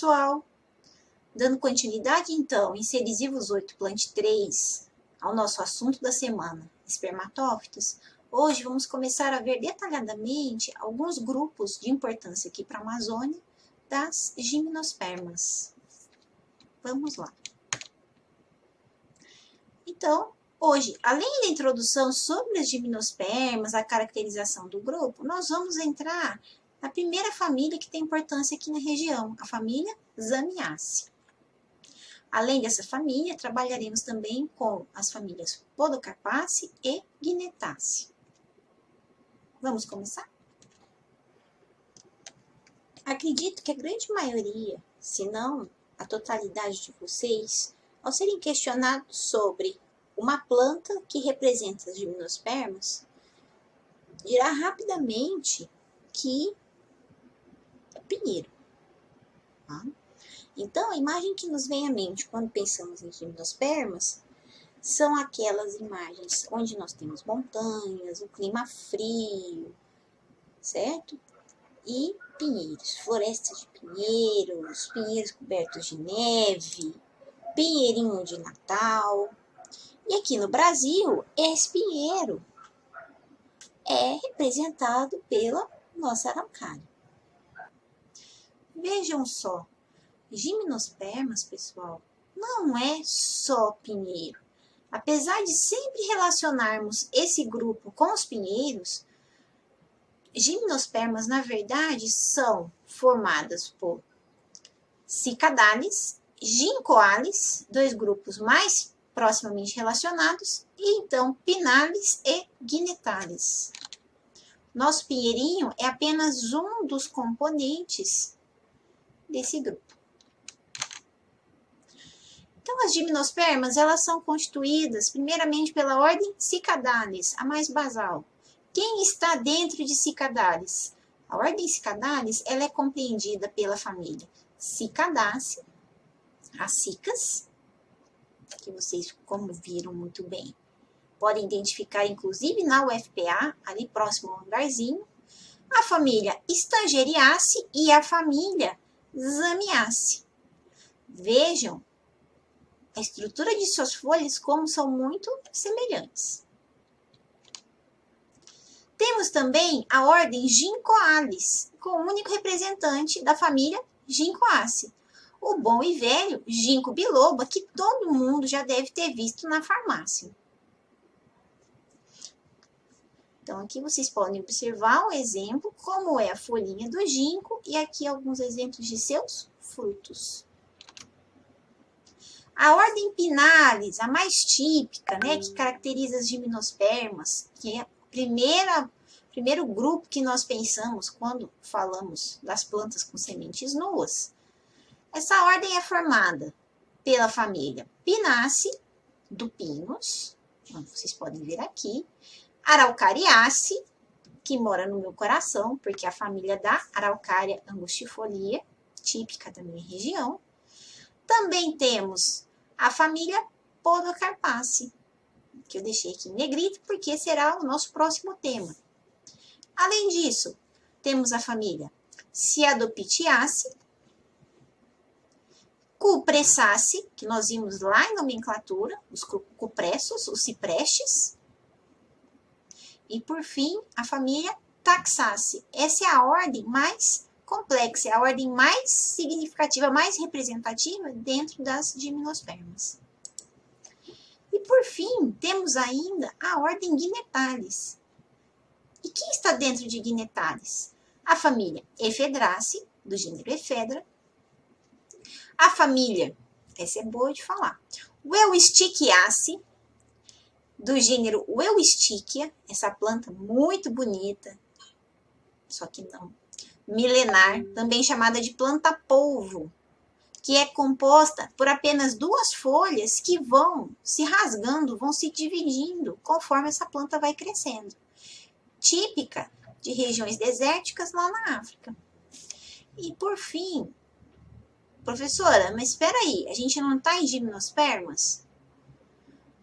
pessoal! Dando continuidade, então, em Serisivus 8, plante 3, ao nosso assunto da semana, espermatófitos, hoje vamos começar a ver detalhadamente alguns grupos de importância aqui para a Amazônia das gimnospermas. Vamos lá. Então, hoje, além da introdução sobre as gimnospermas, a caracterização do grupo, nós vamos entrar na primeira família que tem importância aqui na região, a família Zamiaceae. Além dessa família, trabalharemos também com as famílias Podocarpaceae e Guinetaceae. Vamos começar? Acredito que a grande maioria, se não a totalidade de vocês, ao serem questionados sobre uma planta que representa as gimnospermas, dirá rapidamente que é pinheiro. Tá? Então, a imagem que nos vem à mente quando pensamos em gimnospermas são aquelas imagens onde nós temos montanhas, o clima frio, certo? E pinheiros, florestas de pinheiros, pinheiros cobertos de neve, pinheirinho de Natal. E aqui no Brasil, esse pinheiro é representado pela nossa araucária. Vejam só, gimnospermas, pessoal, não é só pinheiro. Apesar de sempre relacionarmos esse grupo com os pinheiros, gimnospermas, na verdade, são formadas por cicadales, ginkgoales, dois grupos mais proximamente relacionados, e então pinales e guinetales. Nosso pinheirinho é apenas um dos componentes desse grupo. Então, as gimnospermas, elas são constituídas primeiramente pela ordem Cicadales, a mais basal. Quem está dentro de Cicadales? A ordem Cicadales, ela é compreendida pela família Cicadaceae, as cicas, que vocês, como viram muito bem, podem identificar, inclusive, na UFPA, ali próximo ao hangarzinho, a família Stangeriaceae e a família Zamiaceae. Vejam a estrutura de suas folhas como são muito semelhantes. Temos também a ordem Ginkgoales, com o único representante da família Ginkgoaceae, o bom e velho ginkgo biloba, que todo mundo já deve ter visto na farmácia. Então, aqui vocês podem observar um exemplo, como é a folhinha do ginkgo, e aqui alguns exemplos de seus frutos. A ordem Pinales, a mais típica, né, que caracteriza as gimnospermas, que é o primeiro grupo que nós pensamos quando falamos das plantas com sementes nuas. Essa ordem é formada pela família Pinaceae, do Pinus, vocês podem ver aqui, Araucariaceae, que mora no meu coração, porque é a família da Araucaria angustifolia, típica da minha região. Também temos a família Podocarpaceae, que eu deixei aqui em negrito, porque será o nosso próximo tema. Além disso, temos a família Ciadopitiaceae, Cupressaceae, que nós vimos lá em nomenclatura, os cupressos, os ciprestes. E, por fim, a família Taxaceae. Essa é a ordem mais complexa, é a ordem mais significativa, mais representativa dentro das gimnospermas. E, por fim, temos ainda a ordem Guinetales. E quem está dentro de Guinetales? A família Ephedraceae, do gênero Ephedra. A família, essa é boa de falar, Eustichiaceae, do gênero Eustichia, essa planta muito bonita, só que não, milenar, também chamada de planta polvo, que é composta por apenas duas folhas que vão se rasgando, vão se dividindo conforme essa planta vai crescendo. Típica de regiões desérticas lá na África. E por fim, professora, mas espera aí, a gente não está em gimnospermas?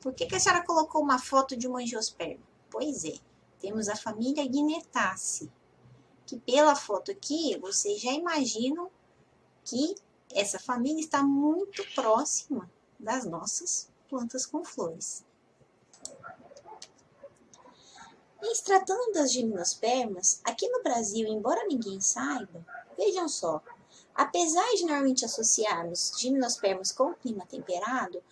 Por que a senhora colocou uma foto de uma angiosperma? Pois é, temos a família Guinetaceae, que pela foto aqui, vocês já imaginam que essa família está muito próxima das nossas plantas com flores. E se tratando das gimnospermas, aqui no Brasil, embora ninguém saiba, vejam só, apesar de normalmente associarmos gimnospermas com o clima temperado,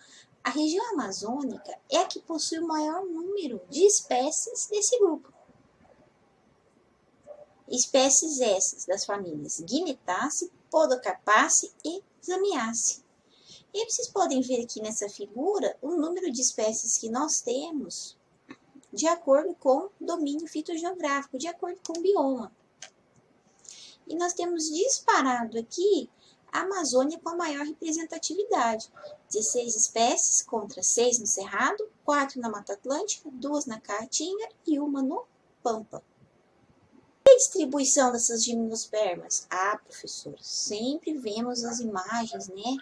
a região amazônica é a que possui o maior número de espécies desse grupo. Espécies essas das famílias Guinetaceae, Podocarpaceae e Zamiaceae. E vocês podem ver aqui nessa figura o número de espécies que nós temos de acordo com o domínio fitogeográfico, de acordo com o bioma. E nós temos disparado aqui a Amazônia com a maior representatividade. 16 espécies contra 6 no Cerrado, 4 na Mata Atlântica, 2 na Caatinga e 1 no Pampa. E a distribuição dessas gimnospermas? Ah, professor, sempre vemos as imagens, né,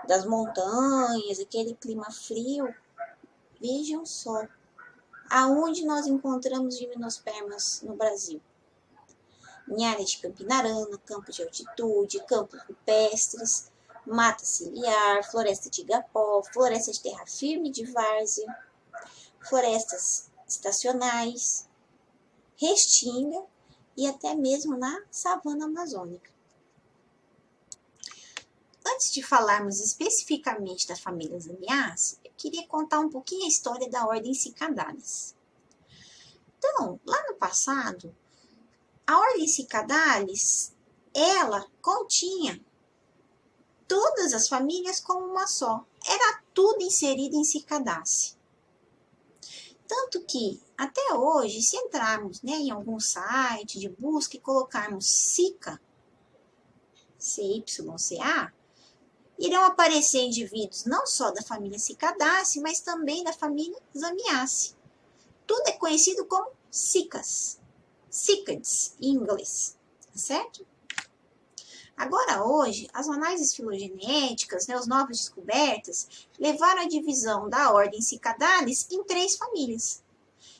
das montanhas, aquele clima frio. Vejam só, aonde nós encontramos gimnospermas no Brasil? Em áreas de campinarana, campos de altitude, campos rupestres, mata ciliar, floresta de igapó, floresta de terra firme de várzea, florestas estacionais, restinga e até mesmo na savana amazônica. Antes de falarmos especificamente da família Zamiaceae, eu queria contar um pouquinho a história da ordem Cicadalis. Então, lá no passado, a ordem Cicadalis, ela continha todas as famílias como uma só. Era tudo inserido em Cicadaceae. Tanto que, até hoje, se entrarmos, né, em algum site de busca e colocarmos Cica, CYCA, irão aparecer indivíduos não só da família Cicadaceae, mas também da família Zamiaceae. Tudo é conhecido como Cicas, Cicades em inglês, tá certo? Agora, hoje, as análises filogenéticas, né, as novas descobertas, levaram à divisão da ordem Cicadalis em 3 famílias,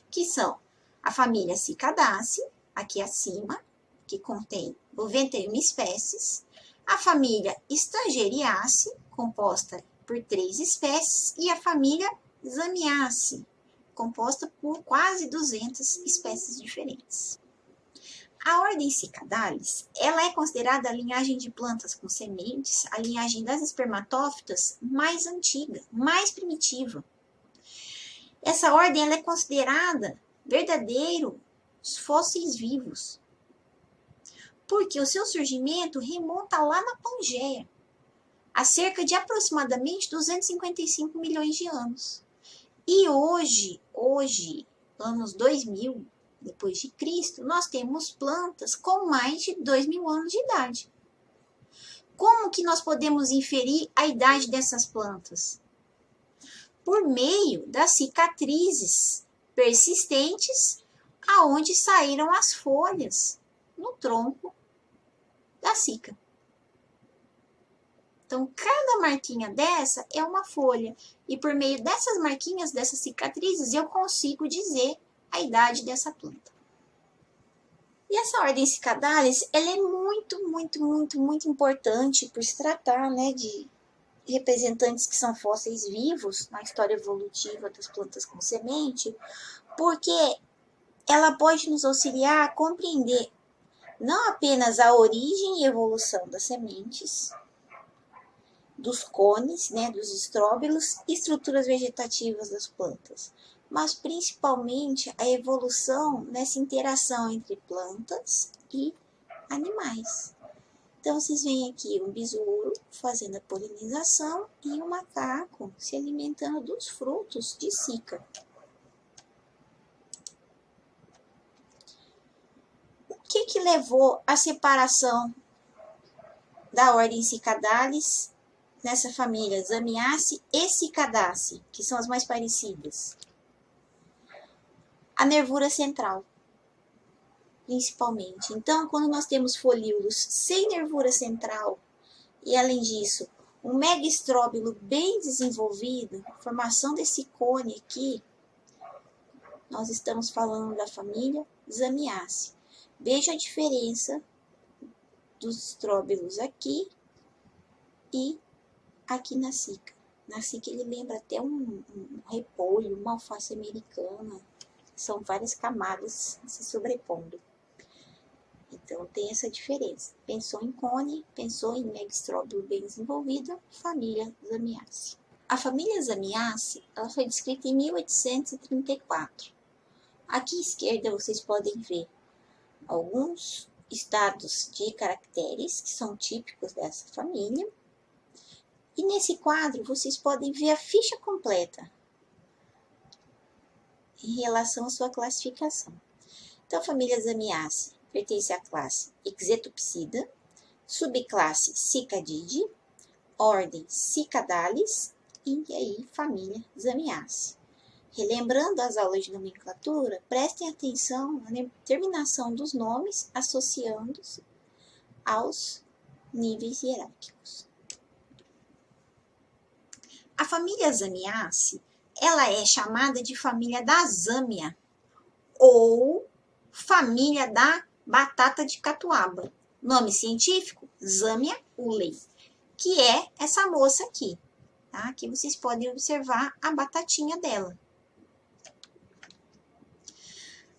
que são a família Cicadaceae, aqui acima, que contém 91 espécies, a família Stangeriaceae, composta por 3 espécies, e a família Zamiaceae, composta por quase 200 espécies diferentes. A ordem Cicadalis, ela é considerada a linhagem de plantas com sementes, a linhagem das espermatófitas mais antiga, mais primitiva. Essa ordem ela é considerada verdadeiros fósseis vivos, porque o seu surgimento remonta lá na Pangeia, há cerca de aproximadamente 255 milhões de anos. E hoje, anos 2000, depois de Cristo, nós temos plantas com mais de 2.000 anos de idade. Como que nós podemos inferir a idade dessas plantas? Por meio das cicatrizes persistentes aonde saíram as folhas no tronco da cica. Então, cada marquinha dessa é uma folha. E por meio dessas marquinhas, dessas cicatrizes, eu consigo dizer a idade dessa planta. E essa ordem Cicadalis, ela é muito importante por se tratar, né, de representantes que são fósseis vivos na história evolutiva das plantas com semente, porque ela pode nos auxiliar a compreender não apenas a origem e evolução das sementes, dos cones, né, dos estróbilos e estruturas vegetativas das plantas, mas principalmente a evolução nessa interação entre plantas e animais. Então, vocês veem aqui um besouro fazendo a polinização e um macaco se alimentando dos frutos de cica. O que levou à separação da ordem Cicadalis nessa família Zamiaceae e Cicadaceae, que são as mais parecidas? A nervura central, principalmente. Então, quando nós temos folíolos sem nervura central, e além disso, um megastróbilo bem desenvolvido, a formação desse cone aqui, nós estamos falando da família Zamiaceae. Veja a diferença dos estróbilos aqui e aqui na Sica. Na Sica ele lembra até um repolho, uma alface americana. São várias camadas se sobrepondo. Então tem essa diferença. Pensou em cone, pensou em megastróbilo bem desenvolvida, família Zamiaceae. A família Zamiaceae, ela foi descrita em 1834. Aqui à esquerda vocês podem ver alguns estados de caracteres que são típicos dessa família. E nesse quadro vocês podem ver a ficha completa em relação à sua classificação. Então a família Zamiaceae pertence à classe Ixetopsida, subclasse Cicadidae, ordem Cicadalis e aí família Zamiaceae. Relembrando as aulas de nomenclatura, prestem atenção na determinação dos nomes associando-se aos níveis hierárquicos. A família Zamiaceae, ela é chamada de família da zâmia ou família da batata de catuaba. Nome científico, Zamia ullei, que é essa moça aqui. Tá? Aqui vocês podem observar a batatinha dela.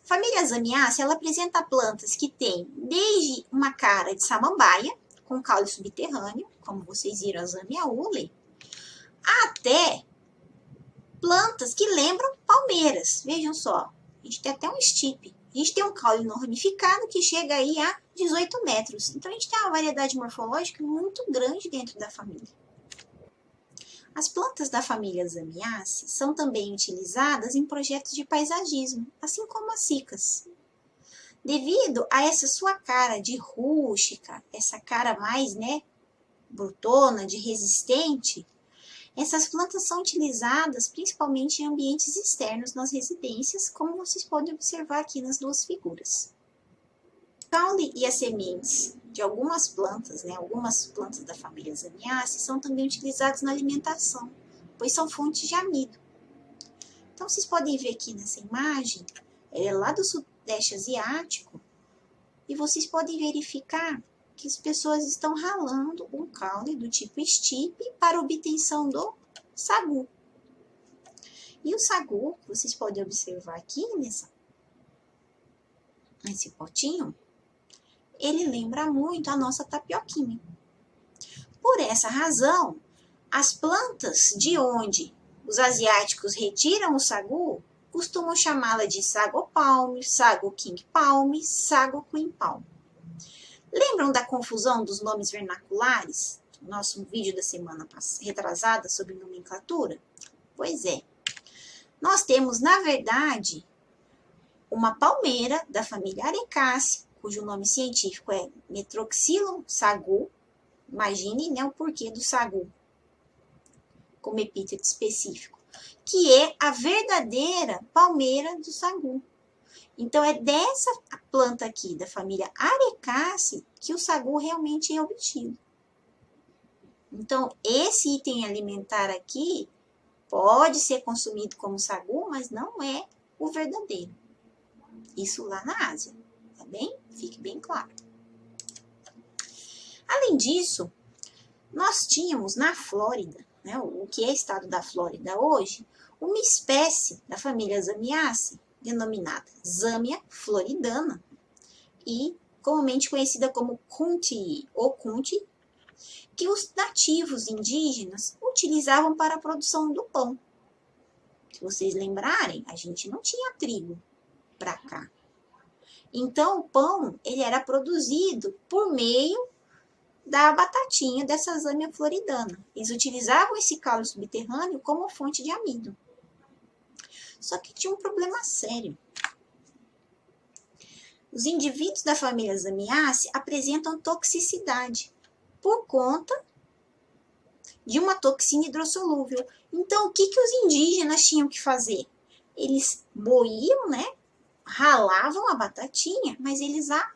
A família Zamiaceae, ela apresenta plantas que têm desde uma cara de samambaia, com caule subterrâneo, como vocês viram a Zamia ullei, até plantas que lembram palmeiras. Vejam só, a gente tem até um estipe. A gente tem um caule não ramificado que chega aí a 18 metros. Então, a gente tem uma variedade morfológica muito grande dentro da família. As plantas da família Zamiaceae são também utilizadas em projetos de paisagismo, assim como as cicas. Devido a essa sua cara de rústica, essa cara mais, brutona, de resistente, essas plantas são utilizadas principalmente em ambientes externos nas residências, como vocês podem observar aqui nas duas figuras. O caule e as sementes de algumas plantas, algumas plantas da família Zamiaceae, são também utilizados na alimentação, pois são fontes de amido. Então, vocês podem ver aqui nessa imagem, ela é lá do Sudeste Asiático, e vocês podem verificar que as pessoas estão ralando um caule do tipo estipe para obtenção do sagu. E o sagu, vocês podem observar aqui nesse potinho, ele lembra muito a nossa tapioquinha. Por essa razão, as plantas de onde os asiáticos retiram o sagu, costumam chamá-la de sago palm, sago king palm, sago queen palm. Lembram da confusão dos nomes vernaculares? Nosso vídeo da semana retrasada sobre nomenclatura? Pois é. Nós temos, na verdade, uma palmeira da família Arecaceae, cujo nome científico é Metroxylon sagu. Imagine, o porquê do sagu, como epíteto específico, que é a verdadeira palmeira do sagu. Então, é dessa planta aqui, da família Arecaceae, que o sagu realmente é obtido. Então, esse item alimentar aqui pode ser consumido como sagu, mas não é o verdadeiro. Isso lá na Ásia, tá bem? Fique bem claro. Além disso, nós tínhamos na Flórida, o que é estado da Flórida hoje, uma espécie da família Zamiaceae, denominada Zamia floridana e comumente conhecida como Kuntii ou Kunti, que os nativos indígenas utilizavam para a produção do pão. Se vocês lembrarem, a gente não tinha trigo para cá. Então, o pão ele era produzido por meio da batatinha dessa Zamia floridana. Eles utilizavam esse caule subterrâneo como fonte de amido. Só que tinha um problema sério. Os indivíduos da família Zamiaceae apresentam toxicidade por conta de uma toxina hidrossolúvel. Então, o que os indígenas tinham que fazer? Eles moíam, ralavam a batatinha, mas eles a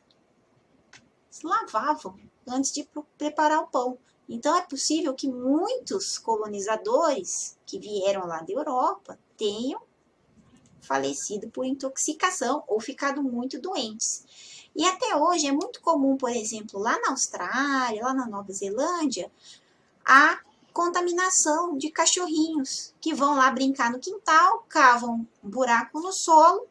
lavavam antes de preparar o pão. Então, é possível que muitos colonizadores que vieram lá da Europa tenham falecido por intoxicação ou ficado muito doentes. E até hoje é muito comum, por exemplo, lá na Austrália, lá na Nova Zelândia, a contaminação de cachorrinhos que vão lá brincar no quintal, cavam um buraco no solo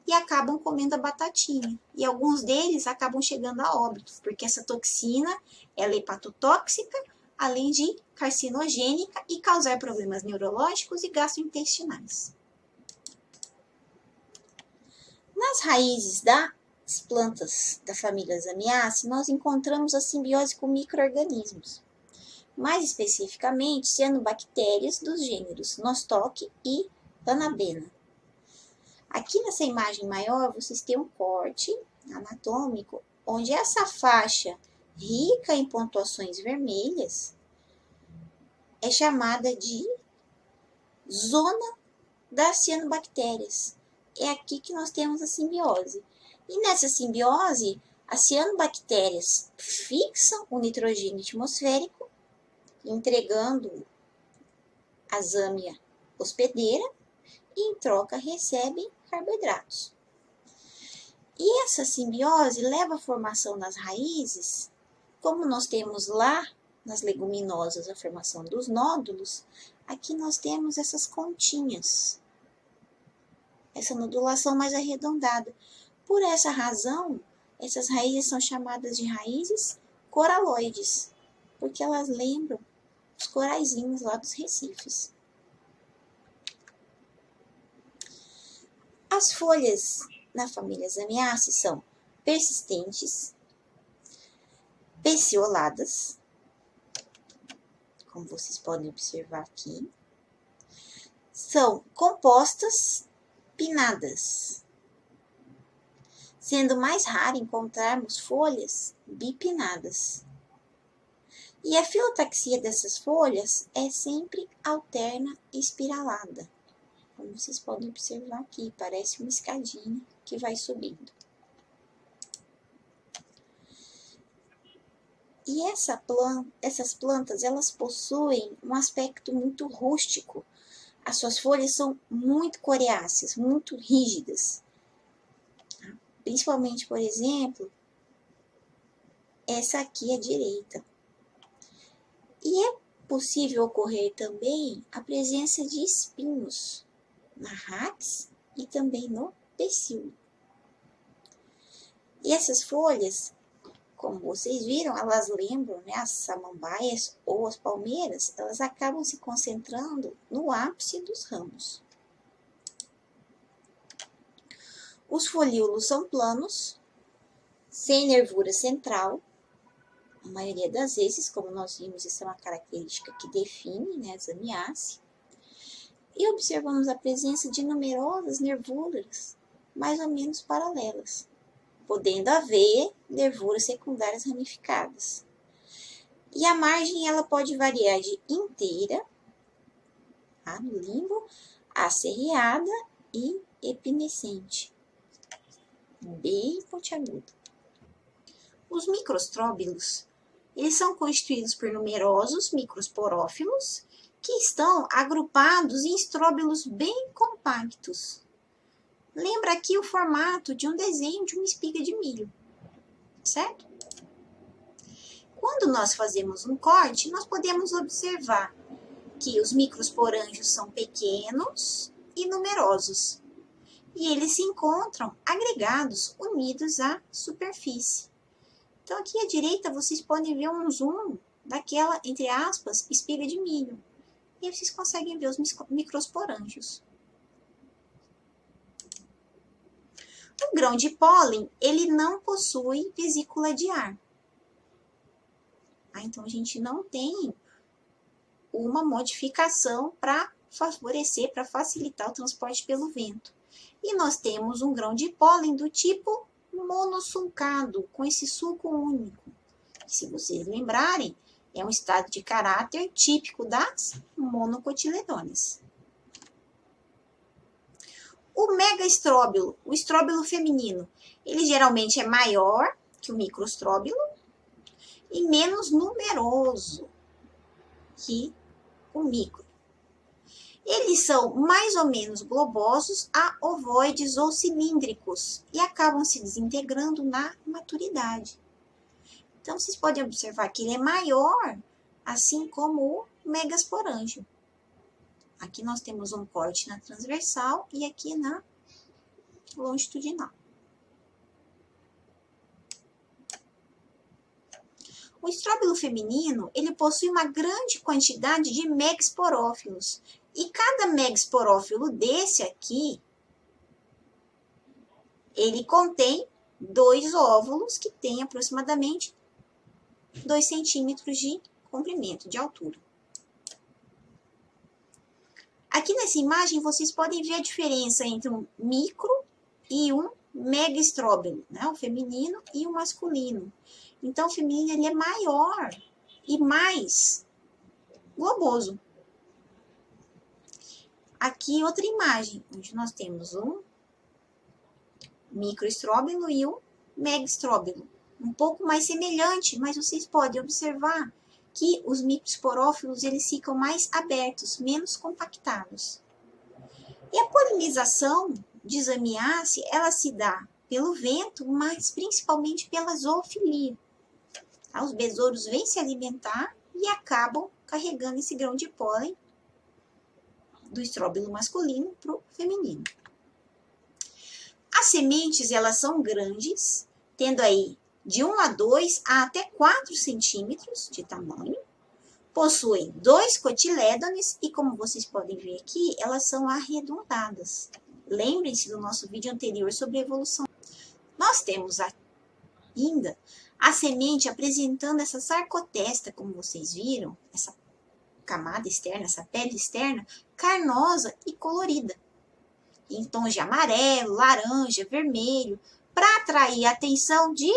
e acabam comendo a batatinha. E alguns deles acabam chegando a óbito, porque essa toxina ela é hepatotóxica, além de carcinogênica e causar problemas neurológicos e gastrointestinais. Nas raízes das plantas da família Zamiaceae, nós encontramos a simbiose com micro-organismos, mais especificamente cianobactérias dos gêneros Nostoc e Anabena. Aqui nessa imagem maior, vocês têm um corte anatômico, onde essa faixa rica em pontuações vermelhas é chamada de zona das cianobactérias. É aqui que nós temos a simbiose. E nessa simbiose, as cianobactérias fixam o nitrogênio atmosférico, entregando a zâmia hospedeira, e em troca recebem carboidratos. E essa simbiose leva à formação nas raízes, como nós temos lá nas leguminosas a formação dos nódulos, aqui nós temos essas continhas, essa nodulação mais arredondada. Por essa razão, essas raízes são chamadas de raízes coraloides, porque elas lembram os coraizinhos lá dos recifes. As folhas na família Zamiaceae são persistentes, pecioladas, como vocês podem observar aqui. São compostas, pinnadas, sendo mais raro encontrarmos folhas bipinnadas. E a filotaxia dessas folhas é sempre alterna e espiralada. Como vocês podem observar aqui, parece uma escadinha que vai subindo. E essas plantas, elas possuem um aspecto muito rústico. As suas folhas são muito coriáceas, muito rígidas. Principalmente, por exemplo, essa aqui à direita. E é possível ocorrer também a presença de espinhos na raiz e também no pecíolo. E essas folhas, como vocês viram, elas lembram, né, as samambaias ou as palmeiras, elas acabam se concentrando no ápice dos ramos. Os folíolos são planos, sem nervura central, a maioria das vezes, como nós vimos, essa é uma característica que define, né, a Zamiaceae. E observamos a presença de numerosas nervuras, mais ou menos paralelas, podendo haver nervuras secundárias ramificadas. E a margem ela pode variar de inteira, tá, no limbo, a serreada e epinescente, bem pontiaguda. Os microstróbilos, eles são constituídos por numerosos microsporófilos que estão agrupados em estróbilos bem compactos. Lembra aqui o formato de um desenho de uma espiga de milho, certo? Quando nós fazemos um corte, nós podemos observar que os microsporângios são pequenos e numerosos, e eles se encontram agregados, unidos à superfície. Então, aqui à direita, vocês podem ver um zoom daquela, entre aspas, espiga de milho. E aí vocês conseguem ver os microsporângios. O grão de pólen, ele não possui vesícula de ar. Então, a gente não tem uma modificação para favorecer, para facilitar o transporte pelo vento. E nós temos um grão de pólen do tipo monossulcado, com esse sulco único. Se vocês lembrarem, é um estado de caráter típico das monocotiledôneas. O megaestróbilo, o estróbilo feminino, ele geralmente é maior que o microestróbilo e menos numeroso que o micro. Eles são mais ou menos globosos a ovoides ou cilíndricos e acabam se desintegrando na maturidade. Então, vocês podem observar que ele é maior assim como o megasporângio. Aqui nós temos um corte na transversal e aqui na longitudinal. O estróbilo feminino, ele possui uma grande quantidade de megasporófilos. E cada megasporófilo desse aqui, ele contém 2 óvulos que têm aproximadamente 2 centímetros de comprimento, de altura. Aqui nessa imagem, vocês podem ver a diferença entre um micro e um megaestróbilo, né? O feminino e o masculino. Então, o feminino ele é maior e mais globoso. Aqui outra imagem, onde nós temos um microestróbilo e um megaestróbilo. Um pouco mais semelhante, mas vocês podem observar que os microsporófilos eles ficam mais abertos, menos compactados. E a polinização de Zamiaceae, ela se dá pelo vento, mas principalmente pela zoofilia. Os besouros vêm se alimentar e acabam carregando esse grão de pólen do estróbilo masculino para o feminino. As sementes, elas são grandes, tendo aí de 1 a 2 a até 4 centímetros de tamanho. Possuem 2 cotilédones e, como vocês podem ver aqui, elas são arredondadas. Lembrem-se do nosso vídeo anterior sobre evolução. Nós temos ainda a semente apresentando essa sarcotesta, como vocês viram, essa camada externa, essa pele externa, carnosa e colorida, em tons de amarelo, laranja, vermelho, para atrair a atenção de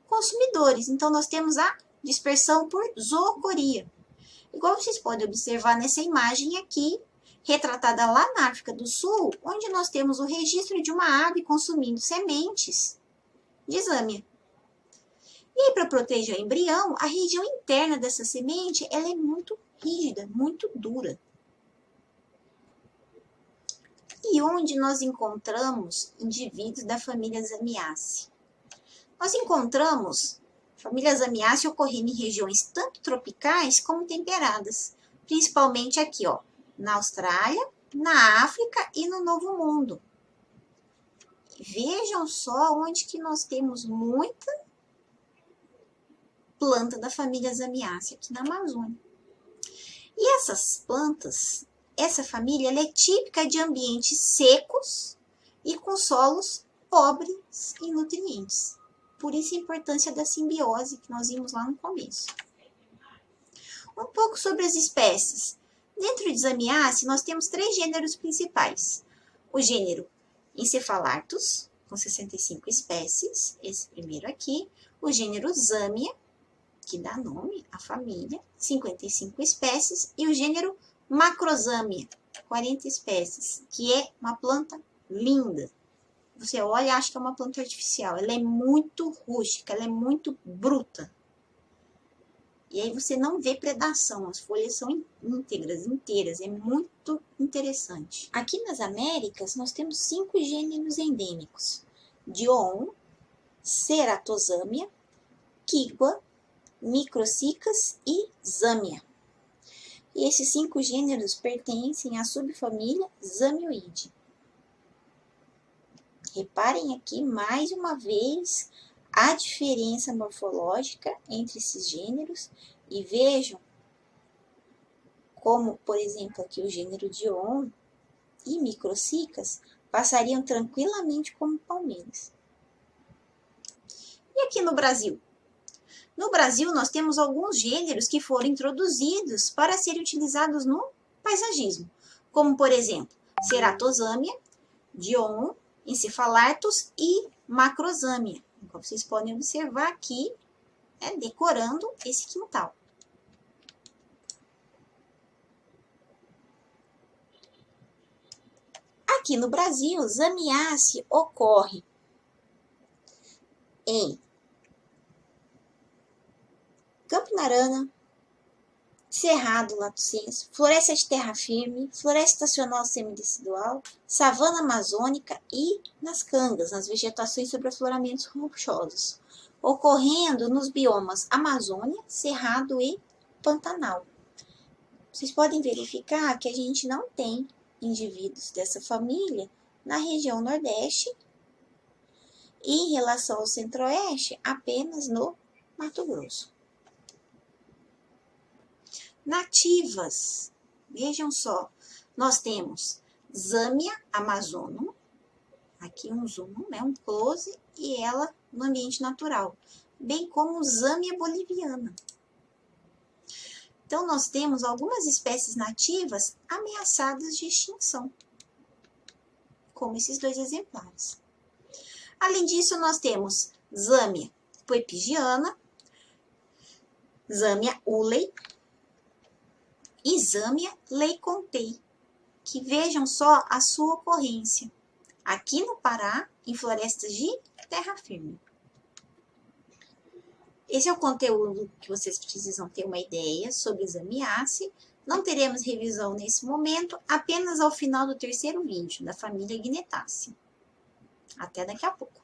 consumidores. Então, nós temos a dispersão por zoocoria. Igual vocês podem observar nessa imagem aqui, retratada lá na África do Sul, onde nós temos o registro de uma ave consumindo sementes de zâmia. E aí, para proteger o embrião, a região interna dessa semente ela é muito rígida, muito dura. E onde nós encontramos indivíduos da família Zamiaceae? Nós encontramos família Zamiaceae ocorrendo em regiões tanto tropicais como temperadas, principalmente aqui, ó, na Austrália, na África e no Novo Mundo. Vejam só onde que nós temos muita planta da família Zamiaceae, aqui na Amazônia. E essas plantas, essa família, ela é típica de ambientes secos e com solos pobres em nutrientes. Por isso a importância da simbiose que nós vimos lá no começo. Um pouco sobre as espécies. Dentro de Zamiaceae, nós temos 3 gêneros principais. O gênero Encephalartos, com 65 espécies, esse primeiro aqui. O gênero Zamia, que dá nome à família, 55 espécies. E o gênero Macrozamia, 40 espécies, que é uma planta linda. Você olha e acha que é uma planta artificial. Ela é muito rústica, ela é muito bruta. E aí você não vê predação, as folhas são íntegras, inteiras, é muito interessante. Aqui nas Américas, nós temos 5 gêneros endêmicos. Dioon, Ceratozamia, Quigua, Microcicas e Zamia. E esses 5 gêneros pertencem à subfamília Zamioideae. Reparem aqui, mais uma vez, a diferença morfológica entre esses gêneros e vejam como, por exemplo, aqui o gênero Dioon e Microcicas passariam tranquilamente como palmeiras. E aqui no Brasil? No Brasil, nós temos alguns gêneros que foram introduzidos para serem utilizados no paisagismo, como, por exemplo, Ceratozamia, Dioon, Encephalartos e Macrozamia. Como vocês podem observar aqui, decorando esse quintal. Aqui no Brasil, Zamiaceae ocorre em Campinarana, Cerrado, Lato Senso, floresta de terra firme, floresta estacional semidecidual, savana amazônica e nas cangas, nas vegetações sobre afloramentos rochosos, ocorrendo nos biomas Amazônia, Cerrado e pantanal. Vocês podem verificar que a gente não tem indivíduos dessa família na região Nordeste e em relação ao Centro-Oeste, apenas no Mato Grosso. Nativas, vejam só, nós temos Zamia amazonum, aqui um zoom, né, um close, e ela no ambiente natural, bem como Zamia boliviana. Então, nós temos algumas espécies nativas ameaçadas de extinção, como esses dois exemplares. Além disso, nós temos Zamia puepigiana, Zamia ulei e Zamia leikontei, que vejam só a sua ocorrência aqui no Pará, em florestas de terra firme. Esse é o conteúdo que vocês precisam ter uma ideia sobre Zamiaceae. Não teremos revisão nesse momento, apenas ao final do terceiro vídeo da família Gnetaceae. Até daqui a pouco.